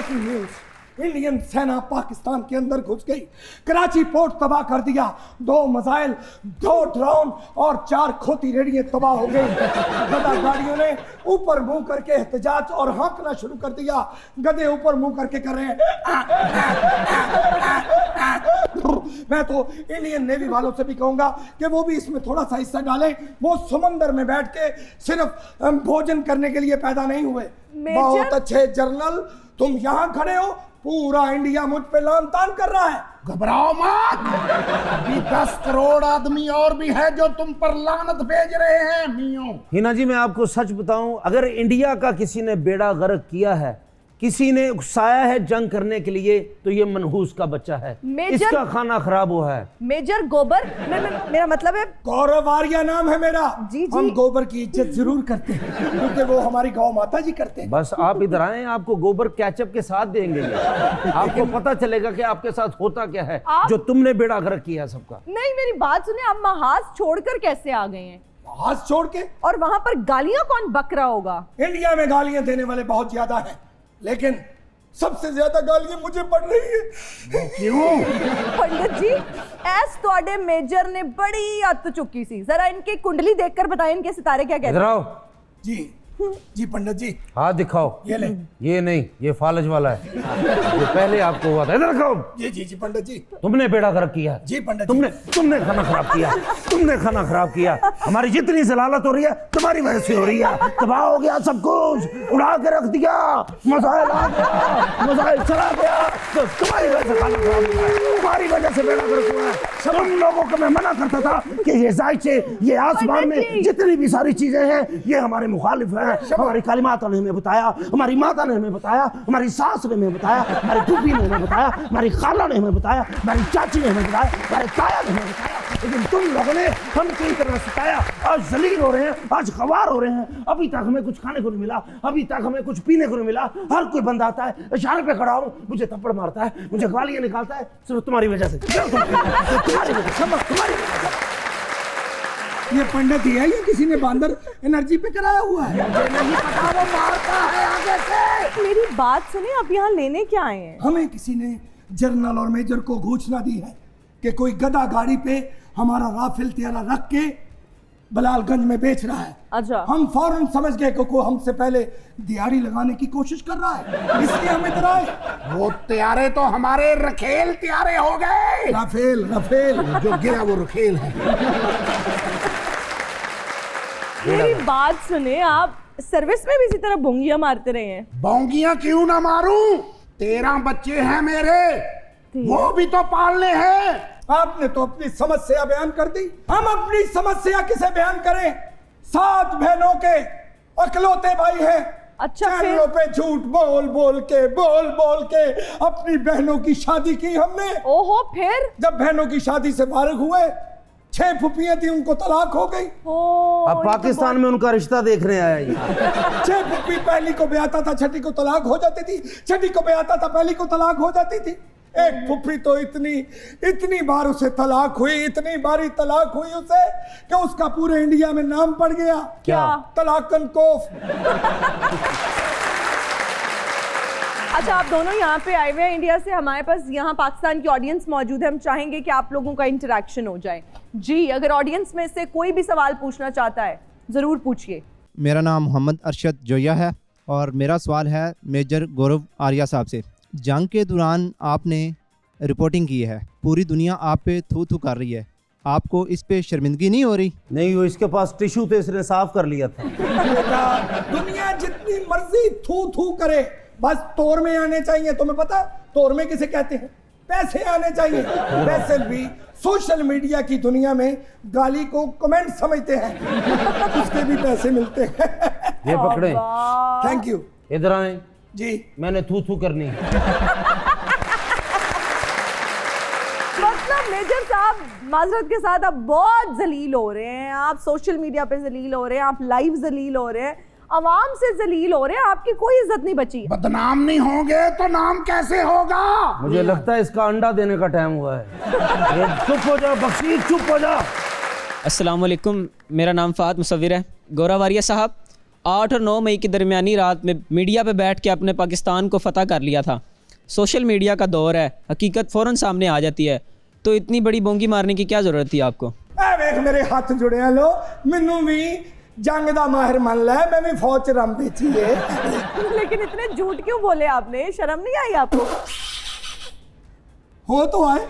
Breaking news, Indian सेना पाकिस्तान के अंदर घुस गई, कराची पोर्ट तबाह कर दिया, 2 मिसाइल, 2 ड्रोन और 4 खोती रेडियां तबाह हो गई। गधा गाड़ियों ने ऊपर मुंह करके एहतजाज और हाँकना शुरू कर दिया। गधे ऊपर मुंह करके कर रहे हैं। मैं तो इंडियन नेवी वालों से भी कहूंगा कि वो भी इसमें थोड़ा सा हिस्सा डालें। वो समंदर में बैठ के सिर्फ भोजन करने के लिए पैदा नहीं हुए। बहुत अच्छे जनरल, तुम यहाँ खड़े हो, पूरा इंडिया मुझ पे लान तान कर रहा है। घबराओ मत, अभी 10 करोड़ आदमी और भी है जो तुम पर लानत भेज रहे हैं मियों। हिना जी, मैं आपको सच बताऊं, अगर इंडिया का किसी ने बेड़ा गर्क किया है, किसी ने उकसाया है जंग करने के लिए, तो ये मनहूस का बच्चा है। इसका खाना खराब हुआ है। मेजर गोबर, मेरा मतलब है गौरव आर्या नाम है मेरा। जी जी। हम गोबर की इज्जत जरूर करते हैं क्योंकि वो हमारी गौ माता जी करते हैं। बस आप इधर आए, आपको गोबर केचप के साथ देंगे। आपको पता चलेगा कि आपके साथ होता क्या है जो तुमने बेड़ा गर्क किया सबका। नहीं, मेरी बात सुने, आप महाज छोड़कर कैसे आ गए हैं? हाथ छोड़ के? और वहां पर गालियां कौन बक रहा होगा? इंडिया में गालियां देने वाले बहुत ज्यादा हैं, लेकिन सबसे ज्यादा गालियां मुझे पड़ रही है। क्यों? पंडित जी, एस तोड़े मेजर ने बड़ी अत चुकी सी, जरा इनकी कुंडली देखकर बताएं इनके सितारे क्या कहते हैं। इधर आओ। जी जी पंडित जी। हाथ दिखाओ। ये ले। ये नहीं, ये फालज वाला है जो पहले आपको हुआ था। इधर रखो। जी जी जी पंडित जी। तुमने बेड़ा गर्क किया। जी पंडित जी। तुमने खाना खराब किया। तुमने खाना खराब किया। हमारी जितनी जलालत हो रही है तुम्हारी वजह से हो रही है। तबाह हो गया सब कुछ, उड़ा के रख दिया, मसाइल आ गया, मसाइल चला गया, तो तुम्हारी वजह से खाना खराब हुआ है, तुम्हारी वजह से बेड़ा गर्क हुआ है। तुम लोगों को मैं मना करता था कि ये जायचे, ये आसमान में जितनी भी सारी चीजें हैं ये हमारे मुखालिफ हैं। हमारी कालिमात ने हमें बताया, हमारी माता ने हमें बताया, हमारी सास ने हमें बताया, हमारी फूफी ने हमें बताया, हमारी खाला ने हमें बताया, हमारी चाची ने हमें बताया, हमारे ताया ने हमें बताया, लेकिन तुम लोगों ने हम कई तरह सताया। आज जलील हो रहे हैं, आज खवार हो रहे हैं। अभी तक हमें कुछ खाने को नहीं मिला, अभी तक हमें कुछ पीने को नहीं मिला। हर कोई बंदा आता है, इशारे पे खड़ा हूँ, मुझे थप्पड़ मारता है, मुझे गालियां निकालता है, सिर्फ तुम्हारी वजह से। तुम्हारी वजह से। ये पंडित ही है या किसी ने बांदर एनर्जी पे कराया हुआ है? मुझे नहीं पता, वो मारता है आगे से। मेरी बात सुने, आप यहाँ लेने क्या आए हैं? हमें किसी ने जनरल और मेजर को घोषणा दी है कि कोई गधा गाड़ी पे हमारा राफेल तैयारा रख के बलालगंज में बेच रहा है। अच्छा। हम फौरन समझ गए कि कोई हमसे पहले दिहाड़ी लगाने की कोशिश कर रहा है, इसलिए हम इधर आए। वो त्यारे तो हमारे रखेल त्यारे हो गए। राफेल राफेल जो गिरा वो रखेल है। मेरी बात सुने, आप सर्विस में भी इसी तरह भोंगियां मारते रहे हैं? बोंगियां क्यों ना मारूं? 13 बच्चे हैं मेरे, वो भी तो पालने हैं। आपने तो अपनी समस्या बयान कर दी, हम अपनी समस्या किसे बयान करें? 7 बहनों के अकलौते भाई हैं। अच्छा, चैनलों पे झूठ बोल बोल के अपनी बहनों की शादी की हमने। ओहो, फिर जब बहनों की शादी से फारिग हुए, 6 फुफियां थी, उनको तलाक हो गई। अब पाकिस्तान में उनका रिश्ता देखने आया ये। 6 फुफी पहली को ब्याहता था, छठी को तलाक हो जाती थी, छठी को ब्याहता था, पहली को तलाक हो जाती थी। एक फुफी तो इतनी बार उसे तलाक हुई, इतनी बारी तलाक हुई उसे कि उसका पूरे इंडिया में नाम पड़ गया। क्या? तलाकन कोफ। अच्छा, आप दोनों यहाँ पे आए हुए हैं इंडिया से, हमारे पास यहाँ पाकिस्तान की ऑडियंस मौजूद है। हम चाहेंगे कि आप लोगों का इंटरेक्शन हो जाए। जी, अगर ऑडियंस में से कोई भी सवाल पूछना चाहता है जरूर पूछिए। मेरा नाम मोहम्मद अरशद जोया है और मेरा सवाल है मेजर गौरव आर्या साहब से। जंग के दौरान आपने रिपोर्टिंग की है, पूरी दुनिया आप पे थू थू कर रही है, आपको इस पे शर्मिंदगी नहीं हो रही? नहीं, वो इसके पास टिश्यू थे, इसने साफ कर लिया था। दुनिया जितनी मर्जी थू थू करे, बस तोर में आने चाहिए। तुम्हें पता तोर में किसे कहते हैं? पैसे आने चाहिए। वैसे भी सोशल मीडिया की दुनिया में गाली को कमेंट समझते हैं, उसके भी पैसे मिलते हैं। ये पकड़े। Thank you. इधर आए जी। मैंने थू थू करनी। मतलब मेजर साहब, माजरत के साथ आप बहुत जलील हो रहे हैं, आप सोशल मीडिया पे जलील हो रहे हैं, आप लाइव जलील हो रहे हैं, अवाम से जलील हो रहे हैं, आपकी कोई इज्जत नहीं बची। बदनाम नहीं होंगे तो नाम कैसे होगा? मुझे लगता है इसका अंडा देने का टाइम हुआ है। चुप हो जाओ बख्शी, चुप हो जाओ। अस्सलाम वालेकुम, मेरा नाम फ़ाद मुसव्विर है। गौरव आर्या साहब, 8 और 9 मई की दरमियानी रात में मीडिया पे बैठ के अपने पाकिस्तान को फ़तह कर लिया था। सोशल मीडिया का दौर है, हकीकत फ़ौरन सामने आ जाती है, तो इतनी बड़ी बोंगी मारने की क्या ज़रूरत थी आपको? ए वेख मेरे हाथ जुड़े हैं लो, मैनू भी जंग दा माहिर मन लै, मैं भी फौज च रम बेची है। लेकिन इतने झूठ क्यों बोले आपने? शर्म नहीं आई आपको? हो तो आए।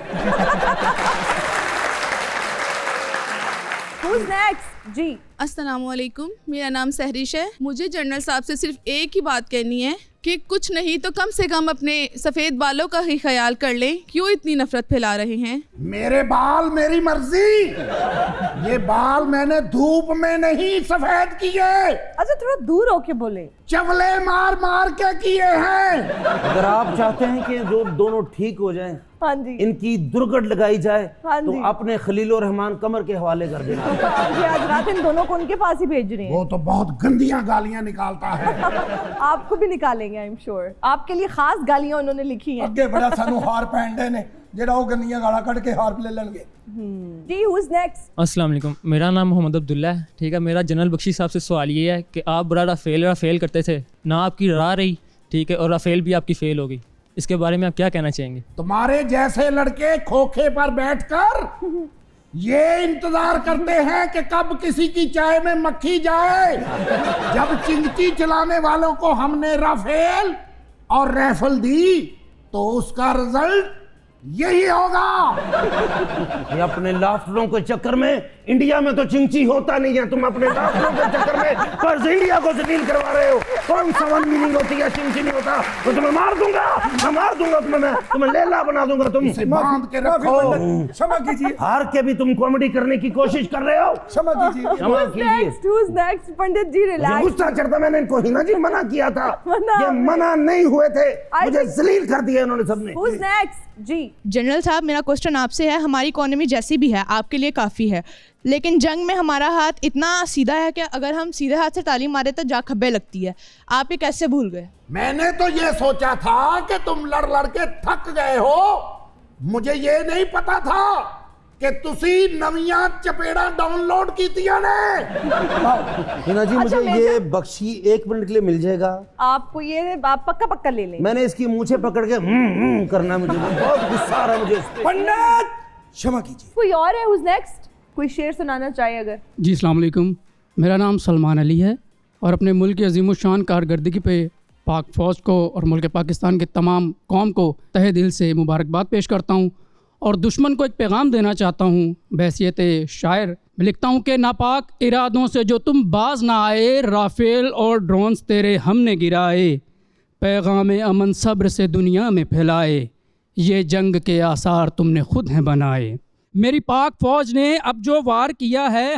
Who's next? जी अस्सलामुअलैकुम, मेरा नाम सहरिश है। मुझे जनरल साहब से सिर्फ एक ही बात कहनी है कि कुछ नहीं तो कम से कम अपने सफ़ेद बालों का ही ख्याल कर लें। क्यों इतनी नफरत फैला रहे हैं? मेरे बाल मेरी मर्जी। ये बाल मैंने धूप में नहीं सफेद किए, अच्छा थोड़ा दूर होके बोले। चवले मार मार के किए हैं। अगर आप चाहते हैं कि जो दोनों ठीक हो जाएं, हाँ जी, इनकी दुर्गट लगाई जाए, हाँ तो जी। अपने खलील रहमान कमर के हवाले कर देना। ये आज रात इन दोनों को उनके पास ही भेज रहे हैं। वो तो बहुत गंदियां गालियां निकालता है। आपको भी निकालेंगे, आई एम श्योर। आपके लिए खास गालियां उन्होंने लिखी हैं। ਅੱਗੇ ਬੜਾ ਸਾਨੂੰ ਹਾਰ ਪੈਂਦੇ ਨੇ ਜਿਹੜਾ ਉਹ ਗੰਦੀਆਂ ਗਾਲਾਂ ਕੱਢ ਕੇ ਹਾਰ ਲੈ ਲੈਣਗੇ। जी who's next? अस्सलाम वालेकुम, मेरा नाम मोहम्मद अब्दुल्ला है। ठीक है, मेरा जनरल बख्शी साहब से सवाल ये है कि आप बड़ा राफेल करते थे ना, आपकी रा रही, ठीक है, और राफेल भी आपकी फेल हो गई। इसके बारे में आप क्या कहना चाहेंगे? तुम्हारे जैसे लड़के खोखे पर बैठकर ये इंतजार करते हैं कि कब किसी की चाय में मक्खी जाए। जब चिंगची चलाने वालों को हमने राफेल और राइफल दी तो उसका रिजल्ट यही होगा। ये अपने लाफ्टरों के चक्कर में इंडिया में तो चिंची होता नहीं है, तुम अपने लाफ्टरों के चक्कर में कर्ज इंडिया को जलील करवा रहे हो। कौन सा वन मीनिंग होती है, चिंची नहीं होता। तो तुम्हें मार दूंगा, मैं मार दूंगा तुम्हें, मैं तुम्हें लेला बना दूंगा। तुम बांध के रखो। क्षमा कीजिए, हार के भी तुम कॉमेडी करने की कोशिश कर रहे हो। क्षमा कीजिए। क्षमा कीजिए। Who's next? पंडित जी मुझे रिलैक्स। गुस्सा चढ़ता, मैंने इनको हिना जी मना किया था, मना। ये मना नहीं हुए थे, I मुझे think- जलील कर दिया इन्होंने सबने। Who's next? जी जनरल साहब, मेरा क्वेश्चन आपसे है, हमारी इकोनॉमी जैसी भी है आपके लिए काफ़ी है, लेकिन जंग में हमारा हाथ इतना सीधा है कि अगर हम सीधे हाथ से ताली मारे तो जा खब्बे लगती है। आप ये कैसे भूल गए? मैंने तो ये सोचा था कि तुम लड़ लड़ के थक गए हो। मुझे ये नहीं पता था कि तुसी नवियां चपेड़ा डाउनलोड कीतियां ने। हिना जी, अच्छा, मुझे ये बख्शी 1 मिनट के लिए मिल जाएगा? आपको ये आप पक्का ले लें। मैंने इसकी मूछे पकड़ के करना, मुझे बहुत गुस्सा आ रहा है मुझे इस पे। पंडित क्षमा कीजिए। कोई और है? Who's next? कोई शेर सुनाना चाहे अगर? जी अस्सलाम वालेकुम, मेरा नाम सलमान अली है और अपने मुल्क की अजीमुशान कारकर्दगी पे पाक फ़ौज को और मुल्क पाकिस्तान के तमाम कौम को तहे दिल से मुबारकबाद पेश करता हूँ और दुश्मन को एक पैगाम देना चाहता हूँ। बहैसियत शायर मैं लिखता हूँ कि नापाक इरादों से जो तुम बाज ना आए, राफेल और ड्रोन्स तेरे हमने गिराए, पैगाम अमन सब्र से दुनिया में फैलाए, ये जंग के आसार तुमने खुद हैं बनाए। मेरी पाक फ़ौज ने अब जो वार किया है